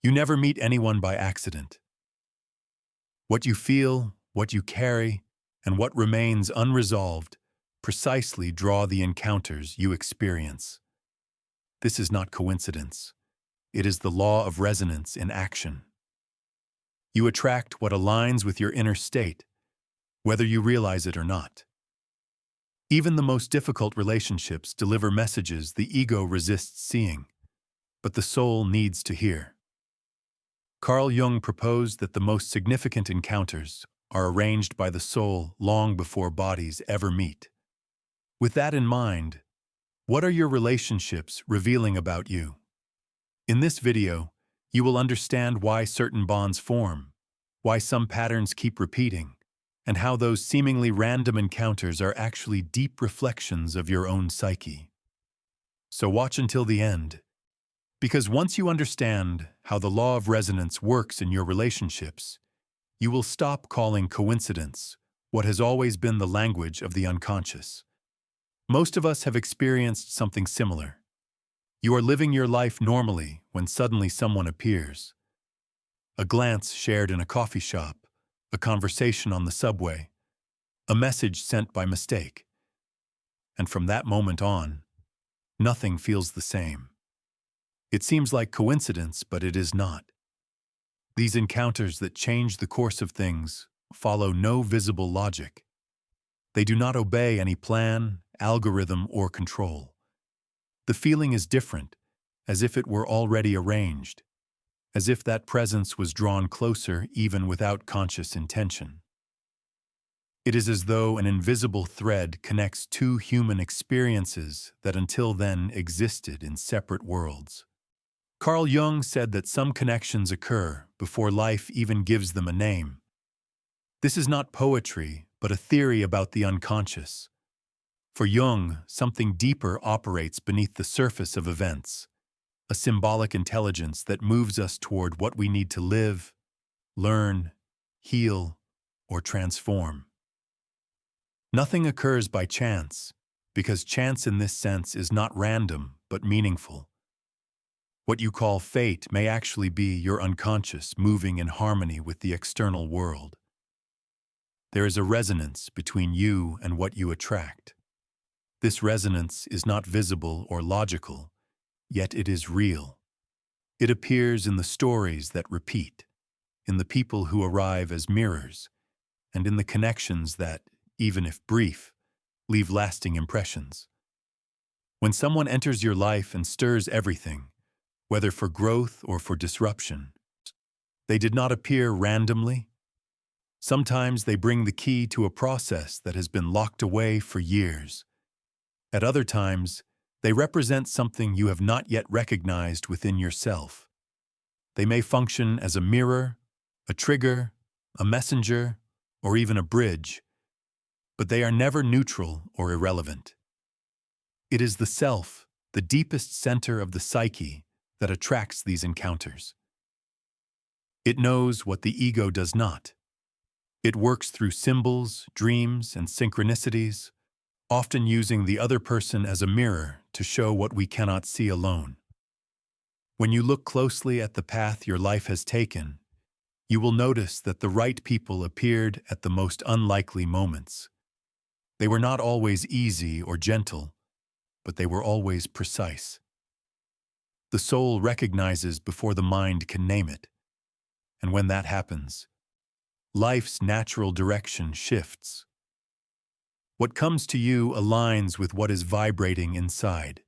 You never meet anyone by accident. What you feel, what you carry, and what remains unresolved precisely draw the encounters you experience. This is not coincidence. It is the law of resonance in action. You attract what aligns with your inner state, whether you realize it or not. Even the most difficult relationships deliver messages the ego resists seeing, but the soul needs to hear. Carl Jung proposed that the most significant encounters are arranged by the soul long before bodies ever meet. With that in mind, what are your relationships revealing about you? In this video, you will understand why certain bonds form, why some patterns keep repeating, and how those seemingly random encounters are actually deep reflections of your own psyche. So watch until the end, because once you understand how the law of resonance works in your relationships, you will stop calling coincidence what has always been the language of the unconscious. Most of us have experienced something similar. You are living your life normally when suddenly someone appears. A glance shared in a coffee shop, a conversation on the subway, a message sent by mistake. And from that moment on, nothing feels the same. It seems like coincidence, but it is not. These encounters that change the course of things follow no visible logic. They do not obey any plan, algorithm, or control. The feeling is different, as if it were already arranged, as if that presence was drawn closer even without conscious intention. It is as though an invisible thread connects two human experiences that until then existed in separate worlds. Carl Jung said that some connections occur before life even gives them a name. This is not poetry, but a theory about the unconscious. For Jung, something deeper operates beneath the surface of events, a symbolic intelligence that moves us toward what we need to live, learn, heal, or transform. Nothing occurs by chance, because chance in this sense is not random but meaningful. What you call fate may actually be your unconscious moving in harmony with the external world. There is a resonance between you and what you attract. This resonance is not visible or logical, yet it is real. It appears in the stories that repeat, in the people who arrive as mirrors, and in the connections that, even if brief, leave lasting impressions. When someone enters your life and stirs everything, whether for growth or for disruption, they did not appear randomly. Sometimes they bring the key to a process that has been locked away for years. At other times, they represent something you have not yet recognized within yourself. They may function as a mirror, a trigger, a messenger, or even a bridge, but they are never neutral or irrelevant. It is the self, the deepest center of the psyche, that attracts these encounters. It knows what the ego does not. It works through symbols, dreams, and synchronicities, often using the other person as a mirror to show what we cannot see alone. When you look closely at the path your life has taken, you will notice that the right people appeared at the most unlikely moments. They were not always easy or gentle, but they were always precise. The soul recognizes before the mind can name it, and when that happens, life's natural direction shifts. What comes to you aligns with what is vibrating inside.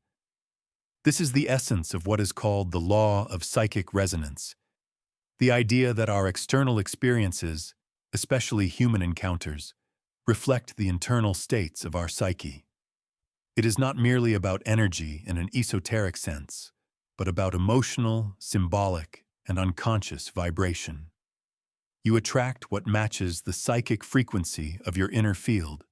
This is the essence of what is called the law of psychic resonance, the idea that our external experiences, especially human encounters, reflect the internal states of our psyche. It is not merely about energy in an esoteric sense, but about emotional, symbolic, and unconscious vibration. You attract what matches the psychic frequency of your inner field.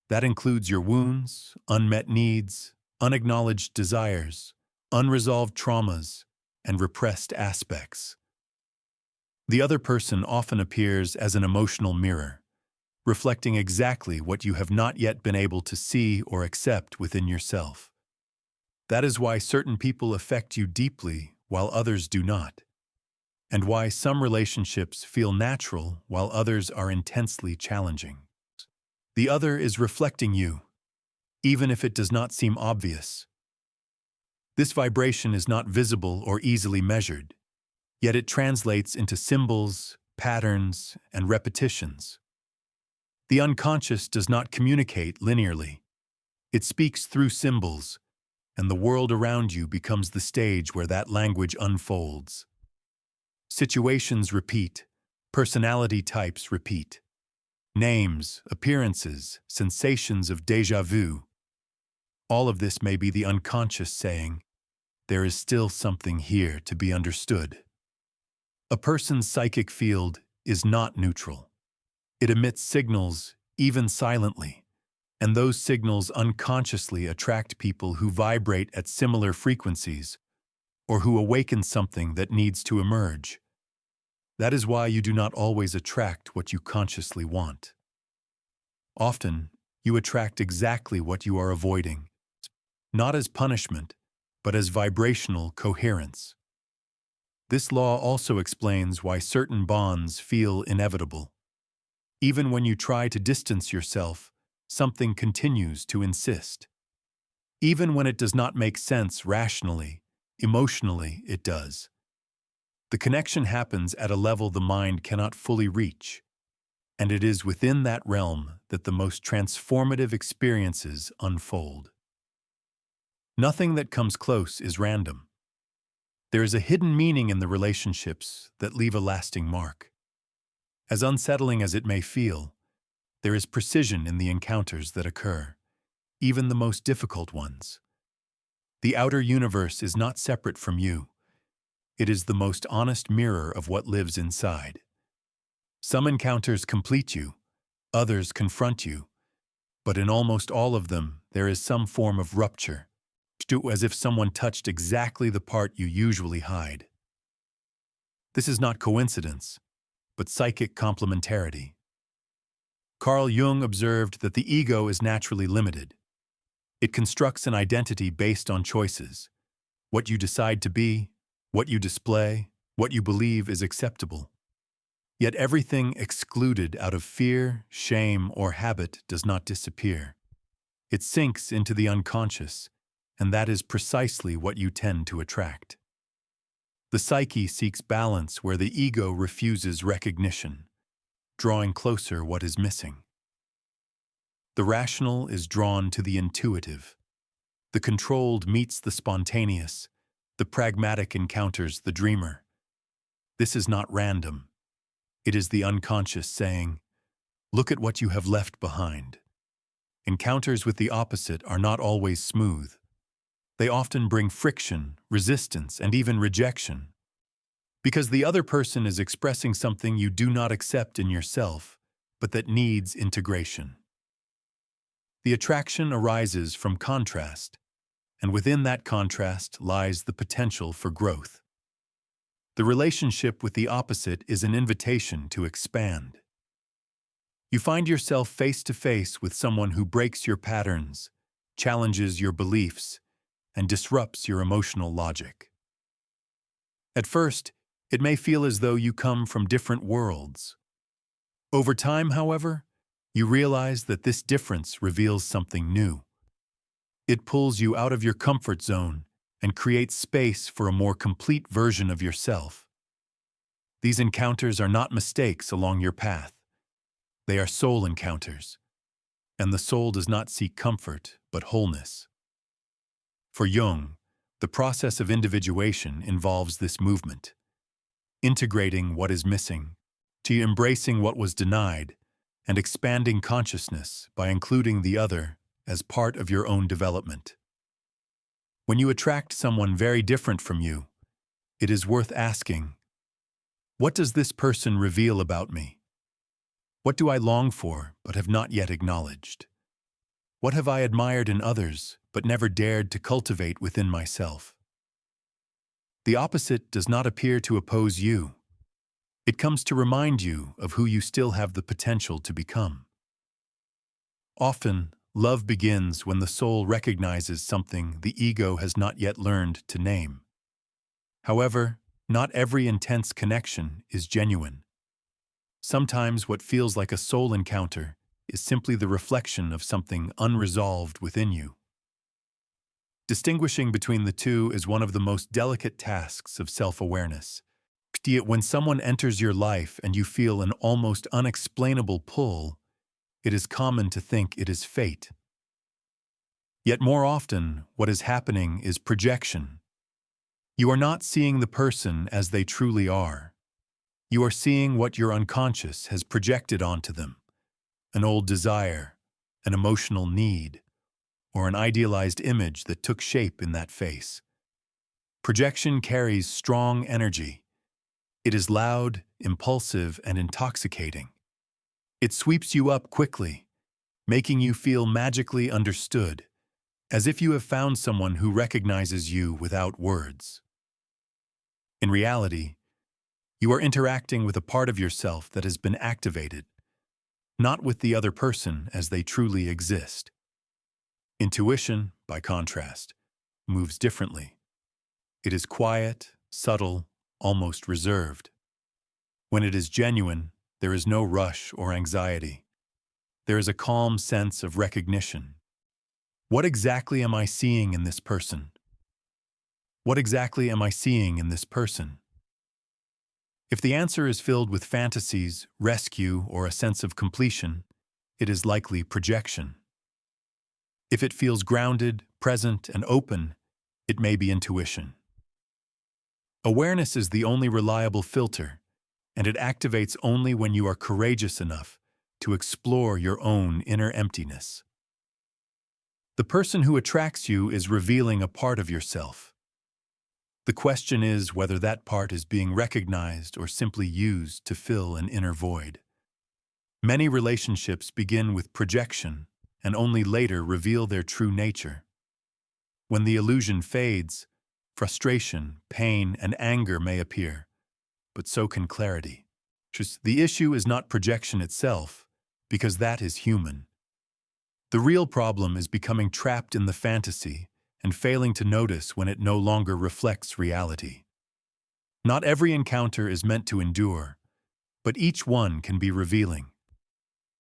That includes your wounds, unmet needs, unacknowledged desires, unresolved traumas, and repressed aspects. The other person often appears as an emotional mirror, reflecting exactly what you have not yet been able to see or accept within yourself. That is why certain people affect you deeply while others do not. and why some relationships feel natural while others are intensely challenging. The other is reflecting you, even if it does not seem obvious. This vibration is not visible or easily measured, yet it translates into symbols, patterns, and repetitions. The unconscious does not communicate linearly. It speaks through symbols, and the world around you becomes the stage where that language unfolds. Situations repeat, personality types repeat. Names, appearances, sensations of déjà vu. All of this may be the unconscious saying, there is still something here to be understood. A person's psychic field is not neutral. It emits signals, even silently, and those signals unconsciously attract people who vibrate at similar frequencies or who awaken something that needs to emerge. That is why you do not always attract what you consciously want. Often, you attract exactly what you are avoiding, not as punishment, but as vibrational coherence. This law also explains why certain bonds feel inevitable. Even when you try to distance yourself, something continues to insist. Even when it does not make sense rationally, emotionally it does. The connection happens at a level the mind cannot fully reach, and it is within that realm that the most transformative experiences unfold. Nothing that comes close is random. There is a hidden meaning in the relationships that leave a lasting mark. As unsettling as it may feel, there is precision in the encounters that occur, even the most difficult ones. The outer universe is not separate from you. It is the most honest mirror of what lives inside. Some encounters complete you, others confront you, but in almost all of them there is some form of rupture, as if someone touched exactly the part you usually hide. This is not coincidence, but psychic complementarity. Carl Jung observed that the ego is naturally limited. It constructs an identity based on choices. What you decide to be, what you display, what you believe is acceptable. Yet everything excluded out of fear, shame, or habit does not disappear. It sinks into the unconscious, and that is precisely what you tend to attract. The psyche seeks balance where the ego refuses recognition, drawing closer what is missing. The rational is drawn to the intuitive. The controlled meets the spontaneous. The pragmatic encounters the dreamer. This is not random. It is the unconscious saying, look at what you have left behind. Encounters with the opposite are not always smooth. They often bring friction, resistance, and even rejection. Because the other person is expressing something you do not accept in yourself, but that needs integration. The attraction arises from contrast, and within that contrast lies the potential for growth. The relationship with the opposite is an invitation to expand. You find yourself face to face with someone who breaks your patterns, challenges your beliefs, and disrupts your emotional logic. At first, it may feel as though you come from different worlds. Over time, however, you realize that this difference reveals something new. It pulls you out of your comfort zone and creates space for a more complete version of yourself. These encounters are not mistakes along your path. They are soul encounters, and the soul does not seek comfort, but wholeness. For Jung, the process of individuation involves this movement, integrating what is missing, to embracing what was denied, and expanding consciousness by including the other as part of your own development. When you attract someone very different from you, it is worth asking, what does this person reveal about me? What do I long for but have not yet acknowledged? What have I admired in others but never dared to cultivate within myself? The opposite does not appear to oppose you. It comes to remind you of who you still have the potential to become. Often, love begins when the soul recognizes something the ego has not yet learned to name. However, Not every intense connection is genuine. Sometimes what feels like a soul encounter is simply the reflection of something unresolved within you. Distinguishing between the two is one of the most delicate tasks of self-awareness. When someone enters your life and you feel an almost unexplainable pull, it is common to think it is fate. Yet more often, what is happening is projection. You are not seeing the person as they truly are. You are seeing what your unconscious has projected onto them: an old desire, an emotional need, or an idealized image that took shape in that face. Projection carries strong energy. It is loud, impulsive, and intoxicating. It sweeps you up quickly, making you feel magically understood, as if you have found someone who recognizes you without words. In reality, you are interacting with a part of yourself that has been activated, not with the other person as they truly exist. Intuition, by contrast, moves differently. It is quiet, subtle, almost reserved. When it is genuine, there is no rush or anxiety. There is a calm sense of recognition. What exactly am I seeing in this person? What exactly am I seeing in this person? If the answer is filled with fantasies, rescue, or a sense of completion, it is likely projection. If it feels grounded, present, and open, it may be intuition. Awareness is the only reliable filter, and it activates only when you are courageous enough to explore your own inner emptiness. The person who attracts you is revealing a part of yourself. The question is whether that part is being recognized or simply used to fill an inner void. Many relationships begin with projection and only later reveal their true nature. When the illusion fades, frustration, pain, and anger may appear, but so can clarity. The issue is not projection itself, because that is human. The real problem is becoming trapped in the fantasy and failing to notice when it no longer reflects reality. Not every encounter is meant to endure, but each one can be revealing.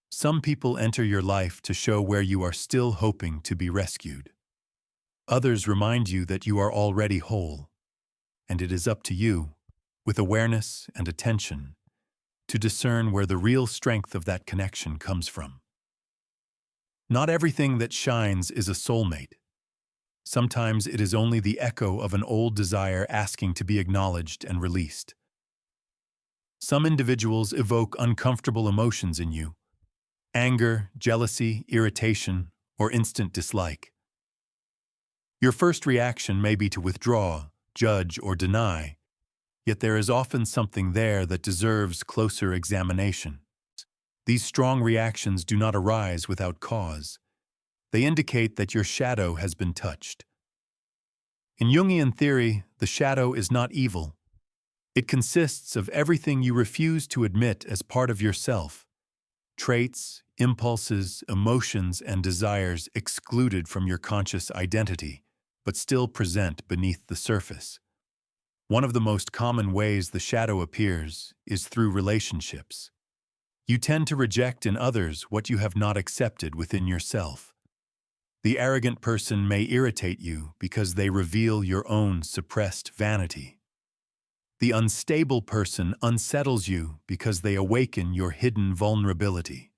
Some people enter your life to show where you are still hoping to be rescued. Others remind you that you are already whole, and it is up to you, with awareness and attention, to discern where the real strength of that connection comes from. Not everything that shines is a soulmate. Sometimes it is only the echo of an old desire asking to be acknowledged and released. Some individuals evoke uncomfortable emotions in you: anger, jealousy, irritation, or instant dislike. Your first reaction may be to withdraw, judge, or deny, yet there is often something there that deserves closer examination. These strong reactions do not arise without cause. They indicate that your shadow has been touched. In Jungian theory, the shadow is not evil. It consists of everything you refuse to admit as part of yourself: traits, impulses, emotions, and desires excluded from your conscious identity, but still present beneath the surface. One of the most common ways the shadow appears is through relationships. You tend to reject in others what you have not accepted within yourself. The arrogant person may irritate you because they reveal your own suppressed vanity. The unstable person unsettles you because they awaken your hidden vulnerability.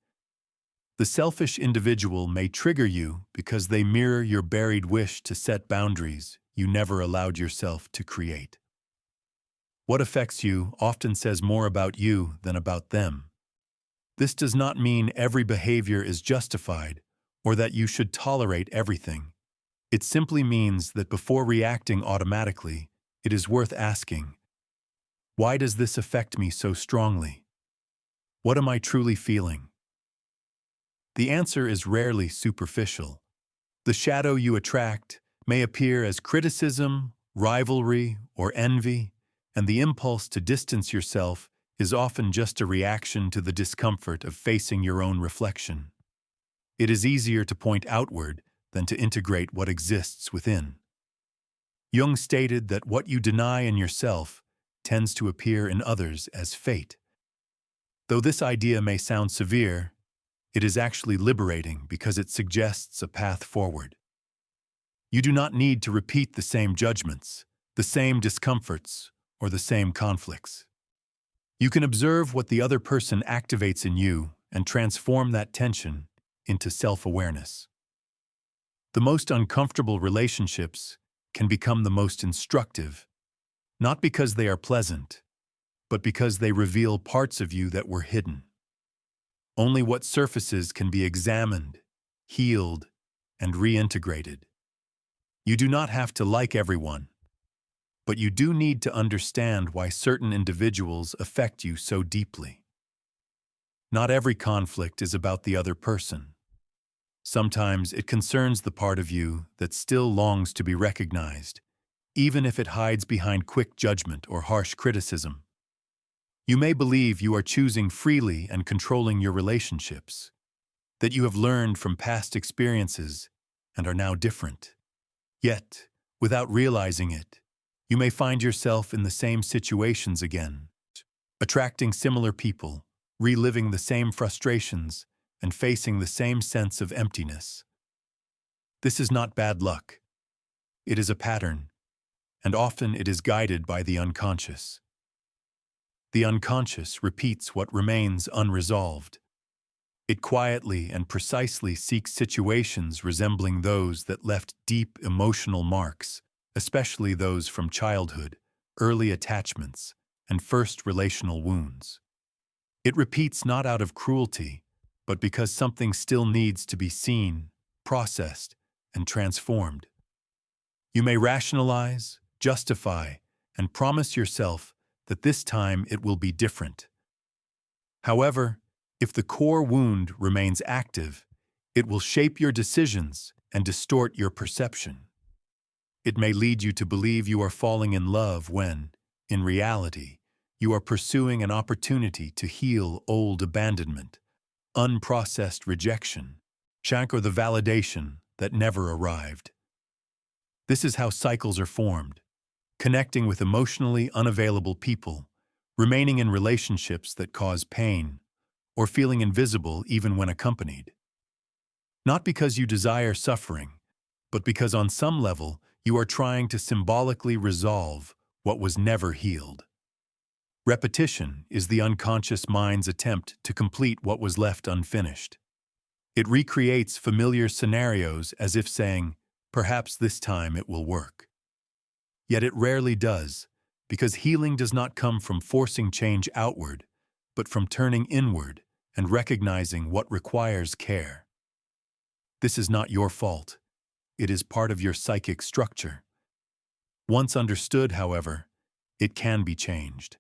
The selfish individual may trigger you because they mirror your buried wish to set boundaries you never allowed yourself to create. What affects you often says more about you than about them. This does not mean every behavior is justified or that you should tolerate everything. It simply means that before reacting automatically, it is worth asking, why does this affect me so strongly? What am I truly feeling? The answer is rarely superficial. The shadow you attract may appear as criticism, rivalry, or envy, and the impulse to distance yourself is often just a reaction to the discomfort of facing your own reflection. It is easier to point outward than to integrate what exists within. Jung stated that what you deny in yourself, tends to appear in others as fate. Though this idea may sound severe, it is actually liberating because it suggests a path forward. You do not need to repeat the same judgments, the same discomforts, or the same conflicts. You can observe what the other person activates in you and transform that tension into self-awareness. The most uncomfortable relationships can become the most instructive, not because they are pleasant, but because they reveal parts of you that were hidden. Only what surfaces can be examined, healed, and reintegrated. You do not have to like everyone, but you do need to understand why certain individuals affect you so deeply. Not every conflict is about the other person. Sometimes it concerns the part of you that still longs to be recognized, even if it hides behind quick judgment or harsh criticism. You may believe you are choosing freely and controlling your relationships, that you have learned from past experiences and are now different. Yet, without realizing it, you may find yourself in the same situations again, attracting similar people, reliving the same frustrations, and facing the same sense of emptiness. This is not bad luck. It is a pattern, and often it is guided by the unconscious. The unconscious repeats what remains unresolved. It quietly and precisely seeks situations resembling those that left deep emotional marks, especially those from childhood, early attachments, and first relational wounds. It repeats not out of cruelty, but because something still needs to be seen, processed, and transformed. You may rationalize, justify, and promise yourself that this time it will be different. However, if the core wound remains active, it will shape your decisions and distort your perception. It may lead you to believe you are falling in love when, in reality, you are pursuing an opportunity to heal old abandonment, unprocessed rejection, or the validation that never arrived. This is how cycles are formed, connecting with emotionally unavailable people, remaining in relationships that cause pain, or feeling invisible even when accompanied. Not because you desire suffering, but because on some level you are trying to symbolically resolve what was never healed. Repetition is the unconscious mind's attempt to complete what was left unfinished. It recreates familiar scenarios as if saying, "Perhaps this time it will work." Yet it rarely does, because healing does not come from forcing change outward, but from turning inward and recognizing what requires care. This is not your fault. It is part of your psychic structure. Once understood, however, it can be changed.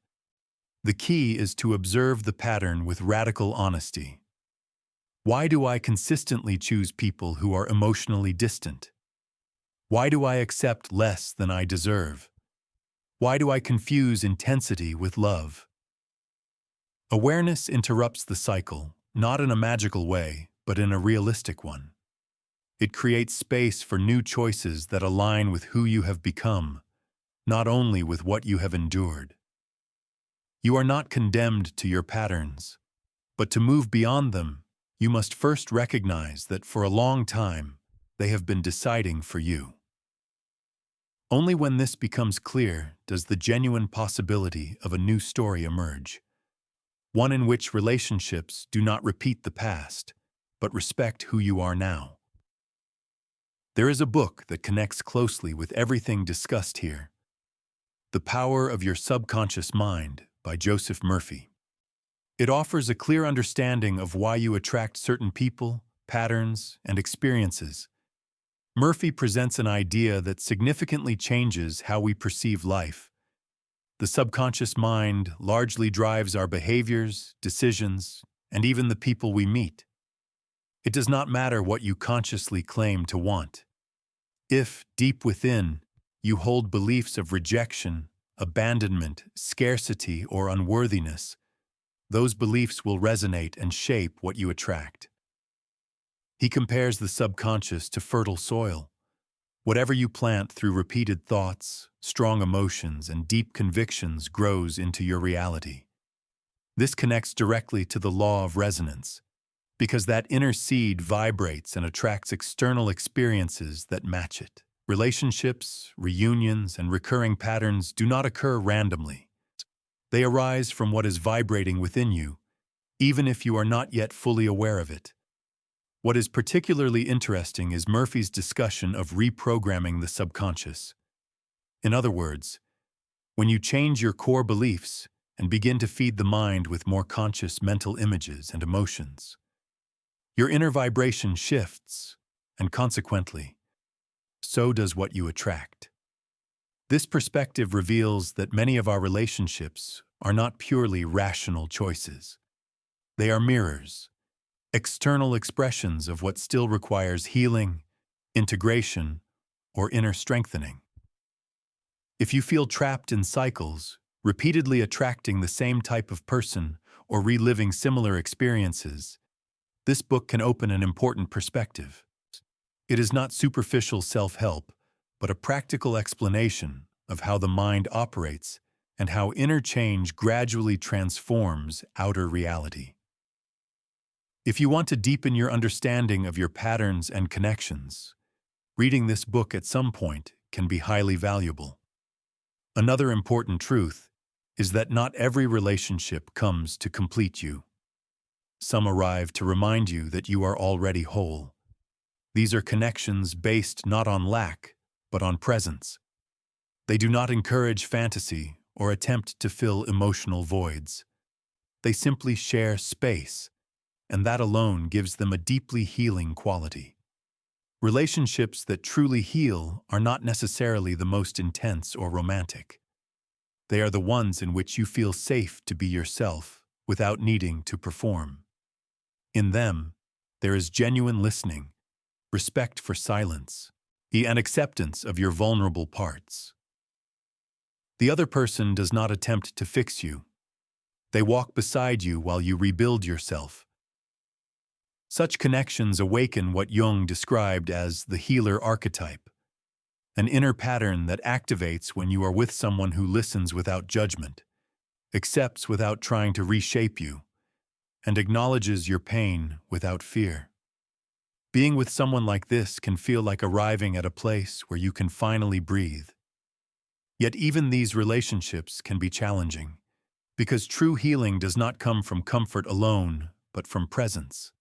The key is to observe the pattern with radical honesty. Why do I consistently choose people who are emotionally distant? Why do I accept less than I deserve? Why do I confuse intensity with love? Awareness interrupts the cycle, not in a magical way, but in a realistic one. It creates space for new choices that align with who you have become, not only with what you have endured. You are not condemned to your patterns, but to move beyond them, you must first recognize that for a long time, they have been deciding for you. Only when this becomes clear does the genuine possibility of a new story emerge, one in which relationships do not repeat the past, but respect who you are now. There is a book that connects closely with everything discussed here, The Power of Your Subconscious Mind by Joseph Murphy. It offers a clear understanding of why you attract certain people, patterns, and experiences. Murphy presents an idea that significantly changes how we perceive life. The subconscious mind largely drives our behaviors, decisions, and even the people we meet. It does not matter what you consciously claim to want. If, deep within, you hold beliefs of rejection, abandonment, scarcity, or unworthiness, those beliefs will resonate and shape what you attract. He compares the subconscious to fertile soil. Whatever you plant through repeated thoughts, strong emotions, and deep convictions grows into your reality. This connects directly to the law of resonance, because that inner seed vibrates and attracts external experiences that match it. Relationships, reunions, and recurring patterns do not occur randomly. They arise from what is vibrating within you, even if you are not yet fully aware of it. What is particularly interesting is Murphy's discussion of reprogramming the subconscious. In other words, when you change your core beliefs and begin to feed the mind with more conscious mental images and emotions, your inner vibration shifts, and consequently, so does what you attract. This perspective reveals that many of our relationships are not purely rational choices. They are mirrors, external expressions of what still requires healing, integration, or inner strengthening. If you feel trapped in cycles, repeatedly attracting the same type of person or reliving similar experiences, this book can open an important perspective. It is not superficial self-help, but a practical explanation of how the mind operates and how inner change gradually transforms outer reality. If you want to deepen your understanding of your patterns and connections, reading this book at some point can be highly valuable. Another important truth is that not every relationship comes to complete you. Some arrive to remind you that you are already whole. These are connections based not on lack, but on presence. They do not encourage fantasy or attempt to fill emotional voids. They simply share space, and that alone gives them a deeply healing quality. Relationships that truly heal are not necessarily the most intense or romantic. They are the ones in which you feel safe to be yourself without needing to perform. In them, there is genuine listening, respect for silence, and acceptance of your vulnerable parts. The other person does not attempt to fix you. They walk beside you while you rebuild yourself. Such connections awaken what Jung described as the healer archetype, an inner pattern that activates when you are with someone who listens without judgment, accepts without trying to reshape you, and acknowledges your pain without fear. Being with someone like this can feel like arriving at a place where you can finally breathe. Yet even these relationships can be challenging, because true healing does not come from comfort alone, but from presence.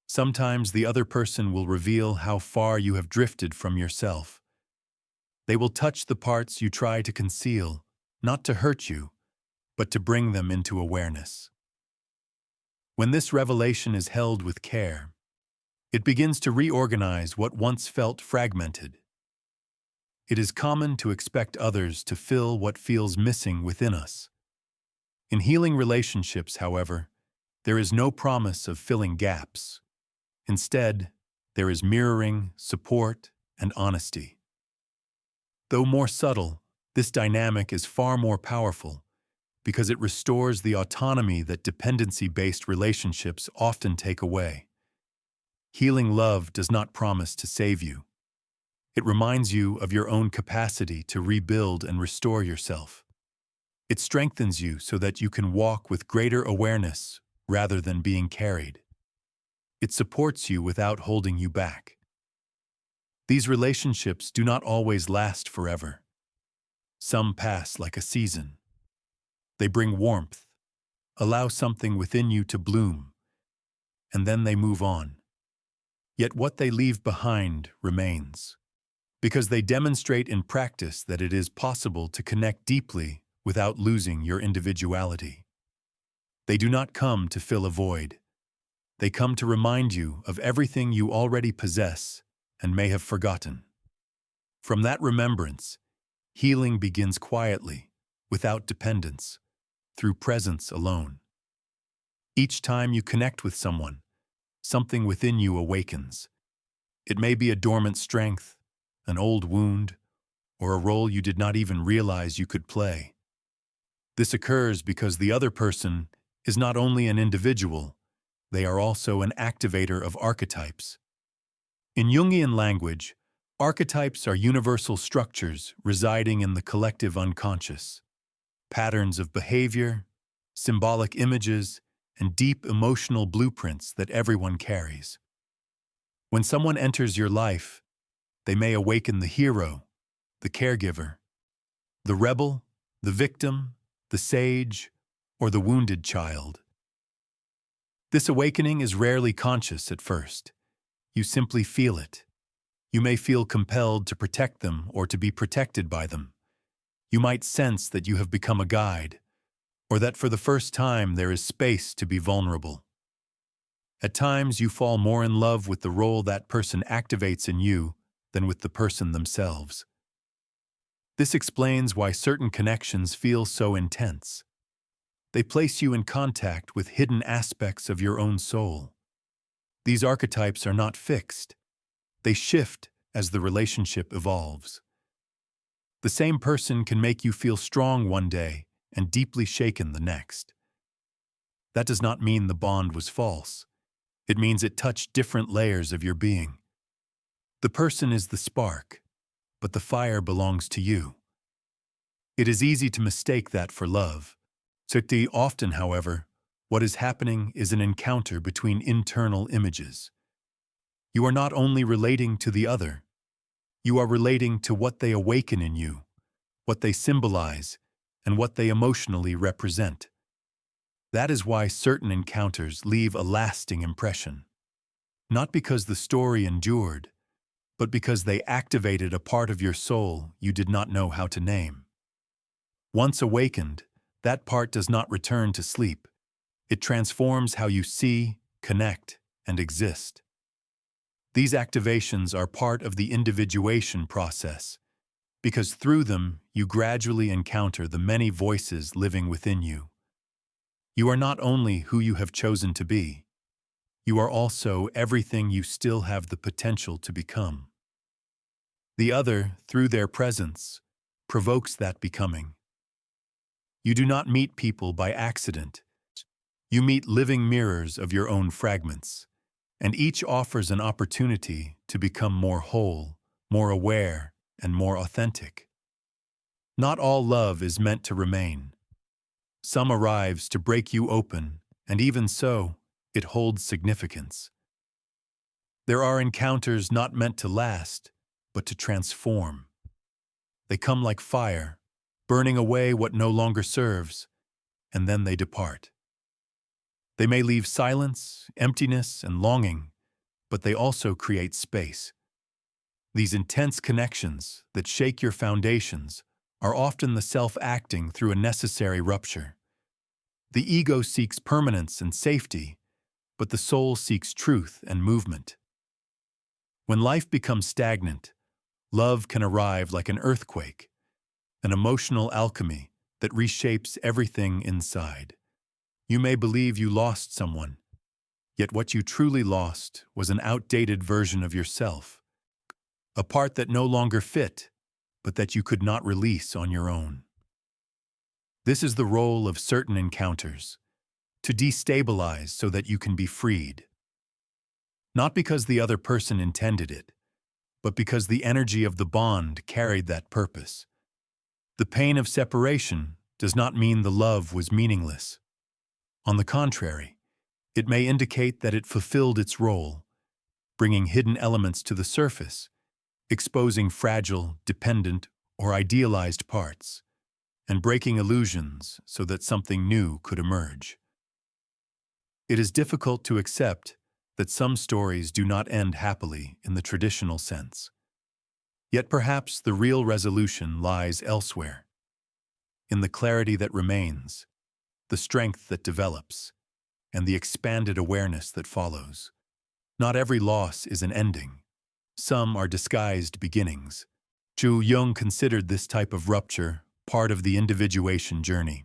Sometimes the other person will reveal how far you have drifted from yourself. They will touch the parts you try to conceal, not to hurt you, but to bring them into awareness. When this revelation is held with care, it begins to reorganize what once felt fragmented. It is common to expect others to fill what feels missing within us. In healing relationships, however, there is no promise of filling gaps. Instead, there is mirroring, support, and honesty. Though more subtle, this dynamic is far more powerful because it restores the autonomy that dependency-based relationships often take away. Healing love does not promise to save you. It reminds you of your own capacity to rebuild and restore yourself. It strengthens you so that you can walk with greater awareness rather than being carried. It supports you without holding you back. These relationships do not always last forever. Some pass like a season. They bring warmth, allow something within you to bloom, and then they move on. Yet what they leave behind remains, because they demonstrate in practice that it is possible to connect deeply without losing your individuality. They do not come to fill a void. They come to remind you of everything you already possess and may have forgotten. From that remembrance, healing begins quietly, without dependence, through presence alone. Each time you connect with someone, something within you awakens. It may be a dormant strength, an old wound, or a role you did not even realize you could play. This occurs because the other person is not only an individual, they are also an activator of archetypes. In Jungian language, Archetypes are universal structures residing in the collective unconscious. Patterns of behavior, symbolic images, and deep emotional blueprints that everyone carries. When someone enters your life, they may awaken the hero, the caregiver, the rebel, the victim, the sage, or the wounded child. This awakening is rarely conscious at first. You simply feel it. You may feel compelled to protect them or to be protected by them. You might sense that you have become a guide, or that for the first time there is space to be vulnerable. At times you fall more in love with the role that person activates in you than with the person themselves. This explains why certain connections feel so intense. They place you in contact with hidden aspects of your own soul. These archetypes are not fixed. They shift as the relationship evolves. The same person can make you feel strong one day and deeply shaken the next. That does not mean the bond was false. It means it touched different layers of your being. The person is the spark, but the fire belongs to you. It is easy to mistake that for love. Often, however, what is happening is an encounter between internal images. You are not only relating to the other, you are relating to what they awaken in you, what they symbolize, and what they emotionally represent. That is why certain encounters leave a lasting impression. Not because the story endured, but because they activated a part of your soul you did not know how to name. Once awakened, that part does not return to sleep. It transforms how you see, connect, and exist. These activations are part of the individuation process, because through them you gradually encounter the many voices living within you. You are not only who you have chosen to be, you are also everything you still have the potential to become. The other, through their presence, provokes that becoming. You do not meet people by accident. You meet living mirrors of your own fragments, and each offers an opportunity to become more whole, more aware, and more authentic. Not all love is meant to remain. Some arrives to break you open, and even so, it holds significance. There are encounters not meant to last, but to transform. They come like fire, burning away what no longer serves, and then they depart. They may leave silence, emptiness, and longing, but they also create space. These intense connections that shake your foundations are often the self acting through a necessary rupture. The ego seeks permanence and safety, but the soul seeks truth and movement. When life becomes stagnant, love can arrive like an earthquake, an emotional alchemy that reshapes everything inside. You may believe you lost someone, yet what you truly lost was an outdated version of yourself, a part that no longer fit, but that you could not release on your own. This is the role of certain encounters, to destabilize so that you can be freed. Not because the other person intended it, but because the energy of the bond carried that purpose. The pain of separation does not mean the love was meaningless. On the contrary, it may indicate that it fulfilled its role, bringing hidden elements to the surface, exposing fragile, dependent, or idealized parts, and breaking illusions so that something new could emerge. It is difficult to accept that some stories do not end happily in the traditional sense. Yet perhaps the real resolution lies elsewhere, in the clarity that remains, the strength that develops, and the expanded awareness that follows. Not every loss is an ending. Some are disguised beginnings. Carl Jung considered this type of rupture part of the individuation journey.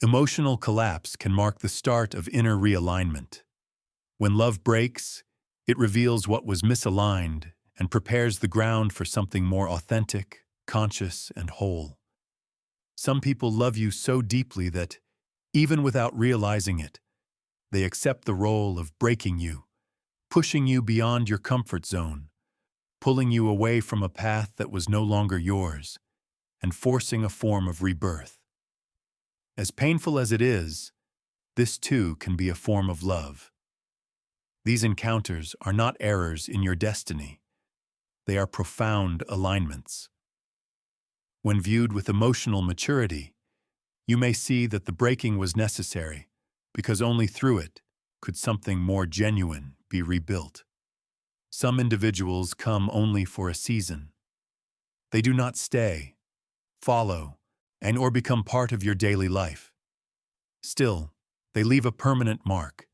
Emotional collapse can mark the start of inner realignment. When love breaks, it reveals what was misaligned and prepares the ground for something more authentic, conscious, and whole. Some people love you so deeply that, even without realizing it, they accept the role of breaking you, pushing you beyond your comfort zone, pulling you away from a path that was no longer yours and forcing a form of rebirth. As painful as it is, this too can be a form of love. These encounters are not errors in your destiny. They are profound alignments. When viewed with emotional maturity, you may see that the breaking was necessary because only through it could something more genuine be rebuilt. Some individuals come only for a season. They do not stay, follow, or become part of your daily life. Still, they leave a permanent mark.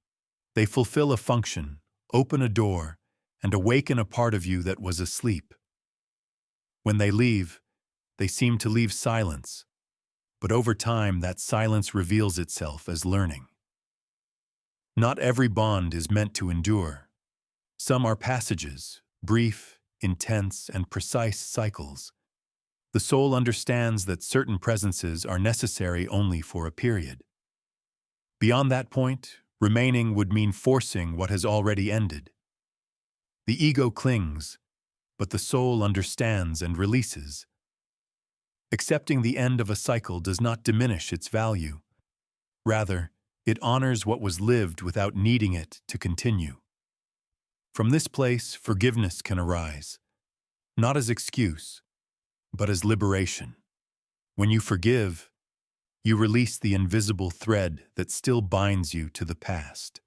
They fulfill a function, open a door, and awaken a part of you that was asleep. When they leave, they seem to leave silence, but over time that silence reveals itself as learning. Not every bond is meant to endure. Some are passages, brief, intense, and precise cycles. The soul understands that certain presences are necessary only for a period. Beyond that point, remaining would mean forcing what has already ended. The ego clings, but the soul understands and releases. Accepting the end of a cycle does not diminish its value. Rather, it honors what was lived without needing it to continue. From this place, forgiveness can arise, not as excuse, but as liberation. When you forgive, you release the invisible thread that still binds you to the past.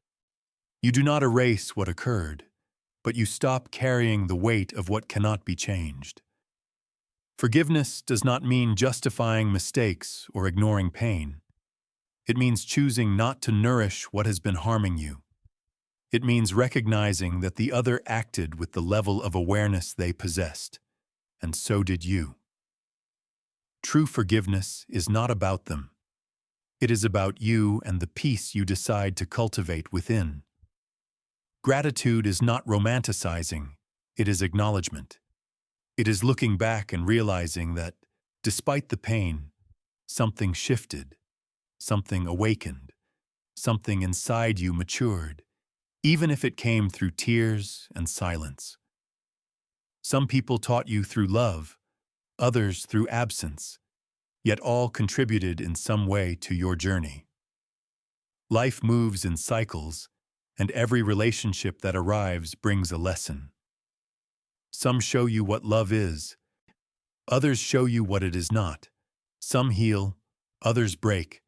You do not erase what occurred, but you stop carrying the weight of what cannot be changed. Forgiveness does not mean justifying mistakes or ignoring pain. It means choosing not to nourish what has been harming you. It means recognizing that the other acted with the level of awareness they possessed, and so did you. True forgiveness is not about them. It is about you and the peace you decide to cultivate within. Gratitude is not romanticizing, it is acknowledgement. It is looking back and realizing that, despite the pain, something shifted, something awakened, something inside you matured, even if it came through tears and silence. Some people taught you through love, others through absence, yet all contributed in some way to your journey. Life moves in cycles, and every relationship that arrives brings a lesson. Some show you what love is, others show you what it is not. Some heal, others break,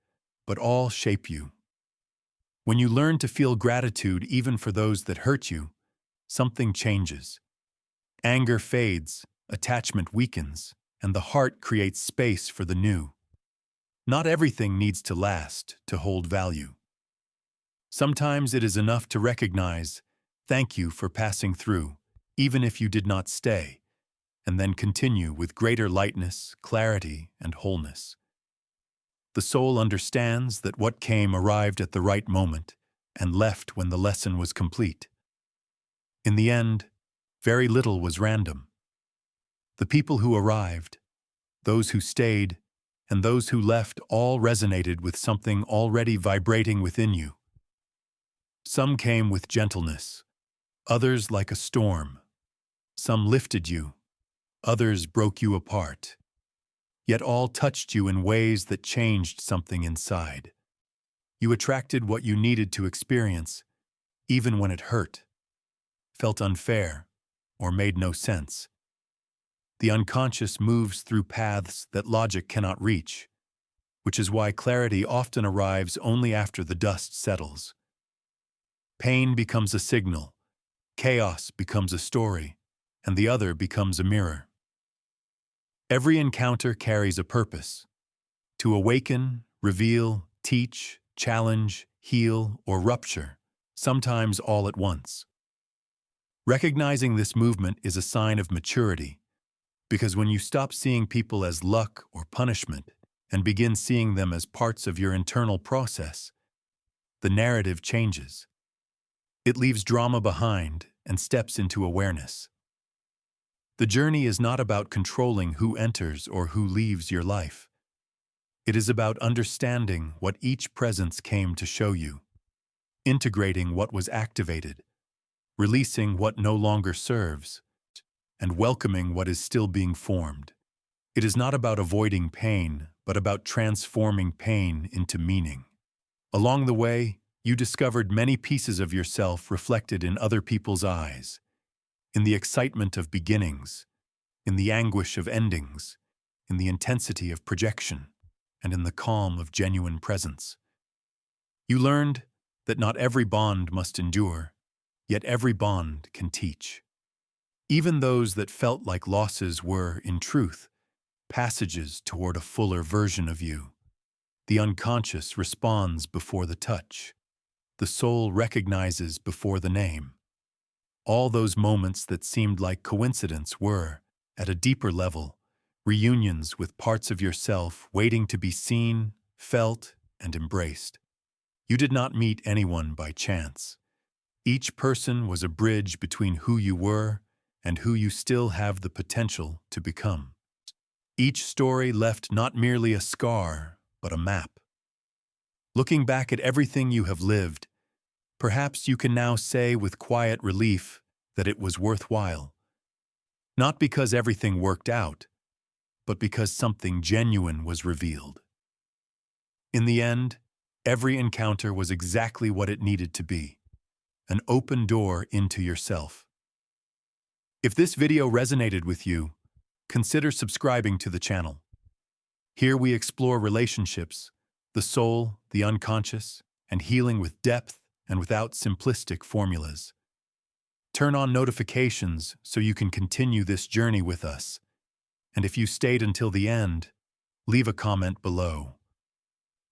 but all shape you. When you learn to feel gratitude even for those that hurt you, something changes. Anger fades, attachment weakens, and the heart creates space for the new. Not everything needs to last to hold value. Sometimes it is enough to recognize, thank you for passing through, even if you did not stay, and then continue with greater lightness, clarity, and wholeness. The soul understands that what came arrived at the right moment and left when the lesson was complete. In the end, very little was random. The people who arrived, those who stayed, and those who left all resonated with something already vibrating within you. Some came with gentleness, others like a storm. Some lifted you, others broke you apart. Yet all touched you in ways that changed something inside. You attracted what you needed to experience, even when it hurt, felt unfair, or made no sense. The unconscious moves through paths that logic cannot reach, which is why clarity often arrives only after the dust settles. Pain becomes a signal, chaos becomes a story, and the other becomes a mirror. Every encounter carries a purpose: to awaken, reveal, teach, challenge, heal, or rupture, sometimes all at once. Recognizing this movement is a sign of maturity, because when you stop seeing people as luck or punishment and begin seeing them as parts of your internal process, the narrative changes. It leaves drama behind and steps into awareness. The journey is not about controlling who enters or who leaves your life. It is about understanding what each presence came to show you, integrating what was activated, releasing what no longer serves, and welcoming what is still being formed. It is not about avoiding pain, but about transforming pain into meaning. Along the way, you discovered many pieces of yourself reflected in other people's eyes, in the excitement of beginnings, in the anguish of endings, in the intensity of projection, and in the calm of genuine presence. You learned that not every bond must endure, yet every bond can teach. Even those that felt like losses were, in truth, passages toward a fuller version of you. The unconscious responds before the touch. The soul recognizes before the name. All those moments that seemed like coincidence were, at a deeper level, reunions with parts of yourself waiting to be seen, felt, and embraced. You did not meet anyone by chance. Each person was a bridge between who you were and who you still have the potential to become. Each story left not merely a scar, but a map. Looking back at everything you have lived, perhaps you can now say with quiet relief that it was worthwhile. Not because everything worked out, but because something genuine was revealed. In the end, every encounter was exactly what it needed to be, an open door into yourself. If this video resonated with you, consider subscribing to the channel. Here we explore relationships, the soul, the unconscious, and healing with depth and without simplistic formulas. Turn on notifications so you can continue this journey with us. And if you stayed until the end, leave a comment below.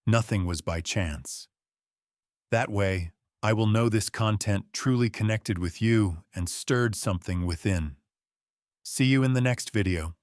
Nothing was by chance. That way, I will know this content truly connected with you and stirred something within. See you in the next video.